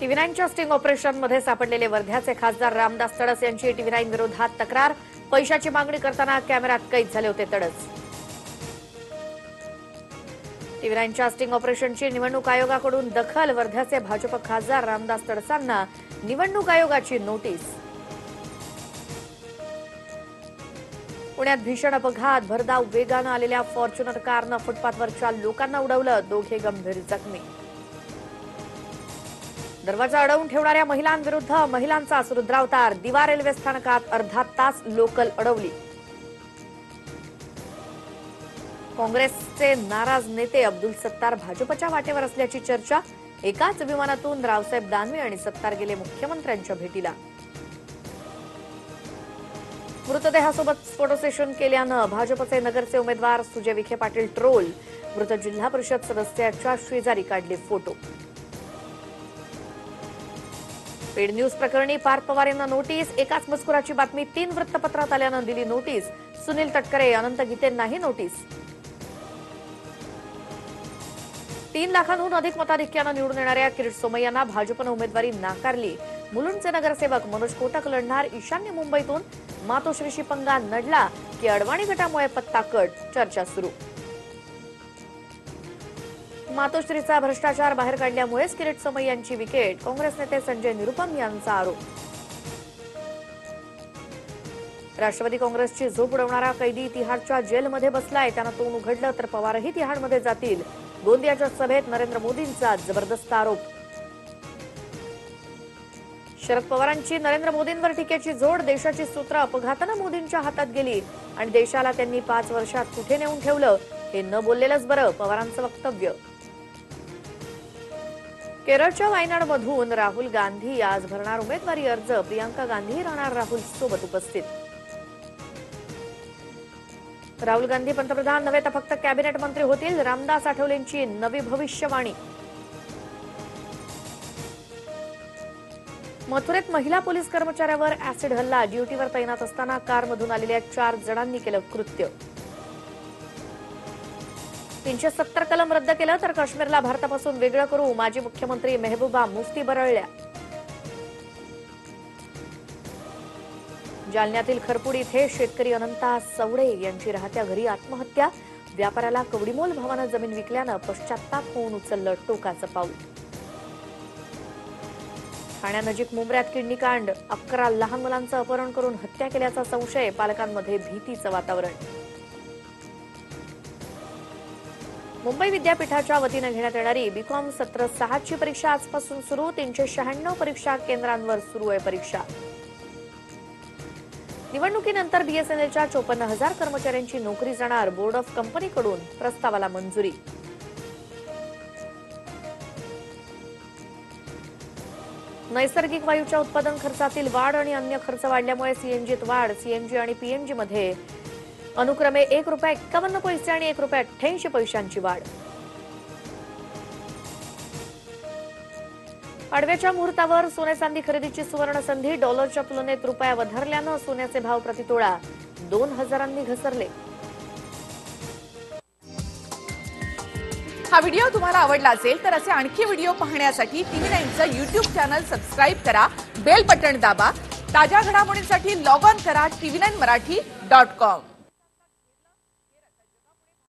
टीव्ही9च्या sting ऑपरेशनमध्ये सापडलेले वर्ध्याचे खासदार रामदास तडस यांची टीव्ही9 विरोधात तक्रार। पैशाची मागणी करताना कॅमेऱ्यात कैद झाले होते तडस। टीव्ही9च्या स्टिंग ऑपरेशनची निवडणूक आयोगाकडून दखल। वर्ध्याचे भाजप खासदार रामदास तडसांना निवडणूक आयोगाची नोटीस। पुण्यात भीषण अपघात। भरधाव वेगानं आलेल्या फॉर्च्युनर कारनं फुटपाथवरच्या लोकांना उडवलं। दोघे गंभीर जखमी। दरवाजा अडवून ठेवणाऱ्या महिलांविरुद्ध महिलांचा रुद्रावतार। दिवा रेल्वे स्थानकात अर्धा तास लोकल अडवली। काँग्रेसचे नाराज नेते अब्दुल सत्तार भाजपच्या वाटेवर असल्याची चर्चा। एकाच विमानातून रावसाहेब दानवे आणि सत्तार गेले मुख्यमंत्र्यांच्या भेटीला। मृतदेहासोबत फोटो सेशन केल्यानं भाजपचे नगरचे उमेदवार सुजय विखे पाटील ट्रोल। मृत जिल्हा परिषद सदस्याच्या शेजारी काढले फोटो। पेड न्यूज प्रकरणी पार्थ पवार यांना नोटीस। एकाच मजकुराची बातमी 3 वृत्तपत्रात आल्यानं दिली नोटीस। सुनील तटकरे, अनंत गीतेंनाही नोटीस। 3 लाखांहून अधिक मताधिक्यानं निवडून येणाऱ्या किरीट सोमय्यांना भाजपनं उमेदवारी नाकारली। मुलुंडचे नगरसेवक मनोज कोटक लढणार ईशान्य मुंबईतून। मातोश्रीशी पंगा नडला की अडवाणी गटामुळे पत्ता कट, चर्चा सुरू। मातोश्रीचा भ्रष्टाचार बाहेर काढल्यामुळेच किरीट सोमय्यांची विकेट। काँग्रेस नेते संजय निरुपम यांचा आरोप। राष्ट्रवादी काँग्रेसची झोप उडवणारा कैदी तिहाडच्या जेलमध्ये बसलाय। त्यानं तोंड उघडलं तर पवारही तिहाडमध्ये जातील। गोंदियाच्या सभेत नरेंद्र मोदींचा जबरदस्त आरोप। शरद पवारांची नरेंद्र मोदींवर टीकेची जोड। देशाची सूत्र अपघातानं मोदींच्या हातात गेली आणि देशाला त्यांनी 5 वर्षात कुठे नेऊन ठेवलं हे न बोललेलंच बरं, पवारांचं वक्तव्य। केरळच्या वायनाडमधून राहुल गांधी आज भरणार उमेदवारी अर्ज। प्रियांका गांधी राहणार राहुल सोबत उपस्थित। राहुल गांधी पंतप्रधान नव्हे तर फक्त कॅबिनेट मंत्री होतील। रामदास आठवलेंची नवी भविष्यवाणी। मथुरेत महिला पोलीस कर्मचाऱ्यावर ऍसिड हल्ला। ड्युटीवर तैनात असताना कारमधून आलेल्या 4 जणांनी केलं कृत्य। 370 कलम रद्द केलं तर काश्मीरला भारतापासून वेगळं करू। माजी मुख्यमंत्री मेहबूबा मुफ्ती बरळल्या। जालन्यातील खरपूड इथे शेतकरी अनंता सवडे यांची राहत्या घरी आत्महत्या। व्यापाऱ्याला कवडीमोल भावानं जमीन विकल्यानं पश्चात्ताप होऊन उचललं टोकाचं पाऊल। ठाण्यानजीक मुंब्र्यात किडनीकांड। 11 लहान मुलांचं अपहरण करून हत्या केल्याचा संशय। पालकांमध्ये भीतीचं वातावरण। मुंबई विद्यापीठाच्या वतीनं घेण्यात येणारी बीकॉम सत्र 6 ची परीक्षा आजपासून सुरू। 396 परीक्षा केंद्रांवर सुरू आहे परीक्षा। निवडणुकीनंतर बीएसएनएलच्या 54,000 कर्मचाऱ्यांची नोकरी जाणार। बोर्ड ऑफ कंपनीकडून प्रस्तावाला मंजुरी। नैसर्गिक वायूच्या उत्पादन खर्चातील वाढ आणि अन्य खर्च वाढल्यामुळे सीएनजीत वाढ। सीएनजी आणि पीएनजी मध्ये अनुक्रमे ₹1.51 आणि ₹1.88 वाढ। पाडव्याच्या मुहूर्तावर सोने चांदी खरेदीची सुवर्ण संधी। डॉलरच्या तुलनेत रुपया वधारल्यानं सोन्याचे भाव प्रतितोळा 2,000 घसरले। हा व्हिडिओ तुम्हाला आवडला असेल तर असे आणखी व्हिडिओ पाहण्यासाठी टीव्ही9चं YouTube चॅनल सबस्क्राइब करा, बेल बटण दाबा। ताज्या घडामोडींसाठी लॉग ऑन करा tv9marathi.com।